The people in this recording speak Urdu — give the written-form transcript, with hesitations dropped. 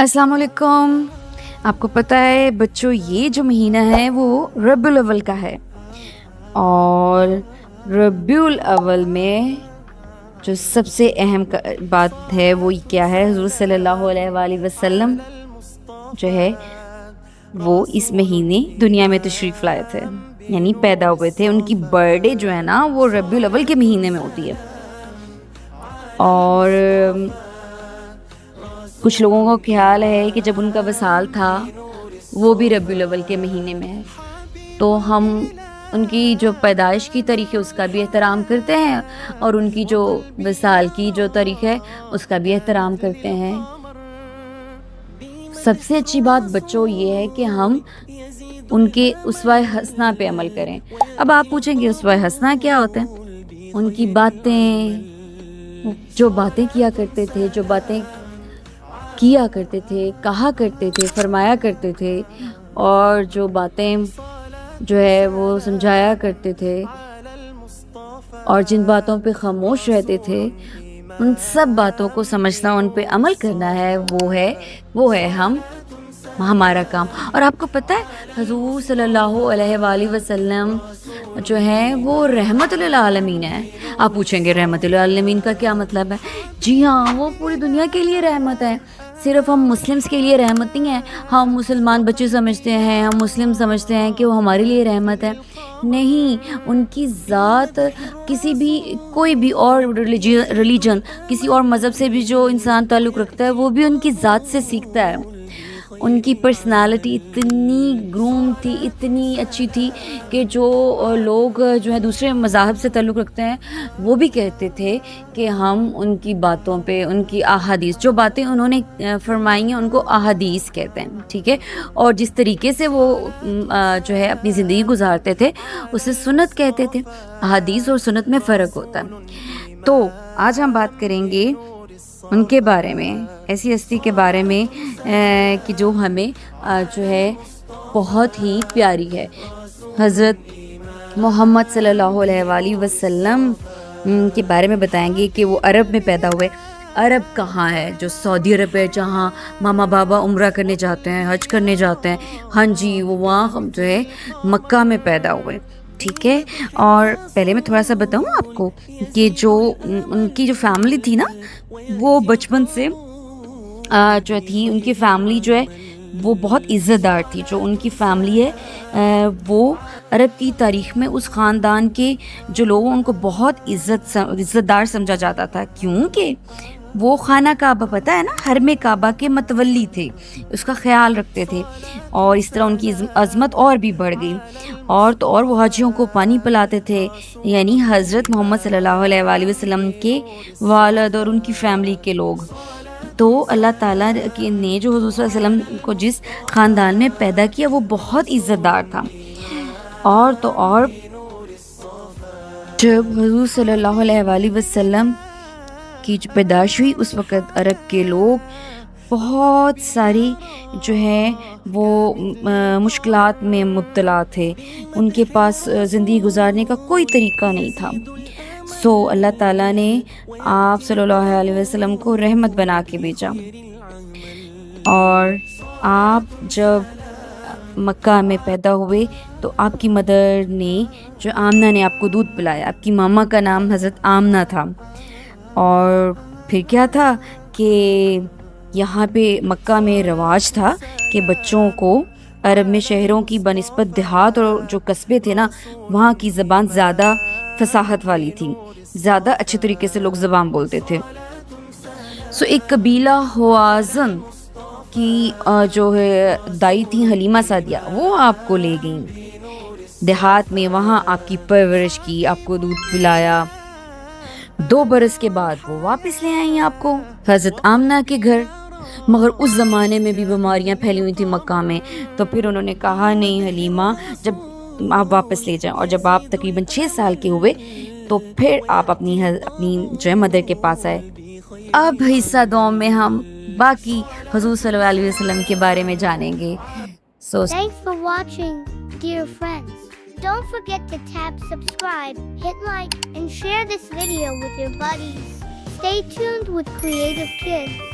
السلام علیکم. آپ کو پتہ ہے بچوں، یہ جو مہینہ ہے وہ ربیع الاول کا ہے، اور ربیع الاول میں جو سب سے اہم بات ہے وہ کیا ہے؟ حضور صلی اللہ علیہ وآلہ وسلم جو ہے وہ اس مہینے دنیا میں تشریف لائے تھے، یعنی پیدا ہوئے تھے. ان کی برتھ ڈے جو ہے نا وہ ربیع الاول کے مہینے میں ہوتی ہے. اور کچھ لوگوں کا خیال ہے کہ جب ان کا وصال تھا وہ بھی ربیع الاول کے مہینے میں ہے، تو ہم ان کی جو پیدائش کی تاریخ ہے اس کا بھی احترام کرتے ہیں، اور ان کی جو وصال کی جو تاریخ ہے اس کا بھی احترام کرتے ہیں. سب سے اچھی بات بچوں یہ ہے کہ ہم ان کے اسوہ حسنہ پہ عمل کریں. اب آپ پوچھیں گے اسوہ حسنہ کیا ہوتا ہے؟ ان کی باتیں، جو باتیں کیا کرتے تھے، جو باتیں کیا کرتے تھے، کہا کرتے تھے، فرمایا کرتے تھے، اور جو باتیں جو ہے وہ سمجھایا کرتے تھے، اور جن باتوں پہ خاموش رہتے تھے، ان سب باتوں کو سمجھنا، ان پہ عمل کرنا ہے، وہ ہے ہمارا کام. اور آپ کو پتہ ہے حضور صلی اللہ علیہ وآلہ وسلم جو ہے وہ رحمت للعالمین ہے. آپ پوچھیں گے رحمت للعالمین کا کیا مطلب ہے؟ جی ہاں، وہ پوری دنیا کے لیے رحمت ہے. صرف ہم مسلمس کے لیے رحمت نہیں ہے. ہم مسلمان بچے سمجھتے ہیں، ہم مسلم سمجھتے ہیں کہ وہ ہمارے لیے رحمت ہے. نہیں، ان کی ذات کسی بھی کوئی بھی اور ریلیجن، کسی اور مذہب سے بھی جو انسان تعلق رکھتا ہے وہ بھی ان کی ذات سے سیکھتا ہے. ان کی پرسنالٹی اتنی گروم تھی، اتنی اچھی تھی کہ جو لوگ جو ہے دوسرے مذاہب سے تعلق رکھتے ہیں وہ بھی کہتے تھے کہ ہم ان کی باتوں پہ، ان کی احادیث، جو باتیں انہوں نے فرمائی ہیں ان کو احادیث کہتے ہیں. ٹھیک ہے، اور جس طریقے سے وہ جو ہے اپنی زندگی گزارتے تھے اسے سنت کہتے تھے. احادیث اور سنت میں فرق ہوتا ہے. تو آج ہم بات کریں گے ان کے بارے میں، ایسی ہستی کے بارے میں کہ جو ہمیں جو ہے بہت ہی پیاری ہے. حضرت محمد صلی اللہ علیہ وآلہ وسلم کے بارے میں بتائیں گے کہ وہ عرب میں پیدا ہوئے. عرب کہاں ہے؟ جو سعودی عرب ہے، جہاں ماما بابا عمرہ کرنے جاتے ہیں، حج کرنے جاتے ہیں. ہاں جی، وہ وہاں جو ہے مکہ میں پیدا ہوئے. ٹھیک ہے، اور پہلے میں تھوڑا سا بتاؤں آپ کو کہ جو ان کی جو فیملی تھی نا وہ بچپن سے جو تھی، ان کی فیملی جو ہے وہ بہت عزت دار تھی. جو ان کی فیملی ہے وہ عرب کی تاریخ میں اس خاندان کے جو لوگ ان کو بہت عزت دار سمجھا جاتا تھا، کیونکہ وہ خانہ کعبہ، پتہ ہے نا، حرم کعبہ کے متولی تھے، اس کا خیال رکھتے تھے، اور اس طرح ان کی عظمت اور بھی بڑھ گئی. اور تو اور وہ حاجیوں کو پانی پلاتے تھے، یعنی حضرت محمد صلی اللہ علیہ وآلہ وسلم کے والد اور ان کی فیملی کے لوگ. تو اللہ تعالیٰ نے جو حضور صلی اللہ علیہ وسلم کو جس خاندان میں پیدا کیا وہ بہت عزت دار تھا. اور تو اور جب حضور صلی اللہ علیہ وآلہ وسلم کی جو پیدائش ہوئی اس وقت عرب کے لوگ بہت ساری جو ہے وہ مشکلات میں مبتلا تھے. ان کے پاس زندگی گزارنے کا کوئی طریقہ نہیں تھا. سو اللہ تعالیٰ نے آپ صلی اللہ علیہ وسلم کو رحمت بنا کے بھیجا. اور آپ جب مکہ میں پیدا ہوئے تو آپ کی مدر نے، جو آمنہ نے آپ کو دودھ پلایا، آپ کی ماما کا نام حضرت آمنہ تھا. اور پھر کیا تھا کہ یہاں پہ مکہ میں رواج تھا کہ بچوں کو عرب میں شہروں کی بنسبت دیہات اور جو قصبے تھے نا وہاں کی زبان زیادہ فصاحت والی تھی، زیادہ اچھے طریقے سے لوگ زبان بولتے تھے. سو ایک قبیلہ ہوازن کی جو ہے دائی تھی حلیمہ سعدیہ، وہ آپ کو لے گئیں دیہات میں، وہاں آپ کی پرورش کی، آپ کو دودھ پلایا. 2 برس کے بعد وہ واپس لے آئیں آپ کو حضرت آمنہ کے گھر. مگر اس زمانے میں بھی بیماریاں پھیلی ہوئی تھی مکہ میں، تو پھر انہوں نے کہا نہیں حلیمہ، جب آپ واپس لے جائیں، اور جب آپ تقریباً 6 سال کے ہوئے تو پھر آپ اپنی جو ہے مدر کے پاس آئے. اب حصہ 2 میں ہم باقی حضور صلی اللہ علیہ وسلم کے بارے میں جانیں گے. Thanks for watching, dear friends. Don't forget to tap subscribe, hit like, and share this video with your buddies. Stay tuned with Creative Kids.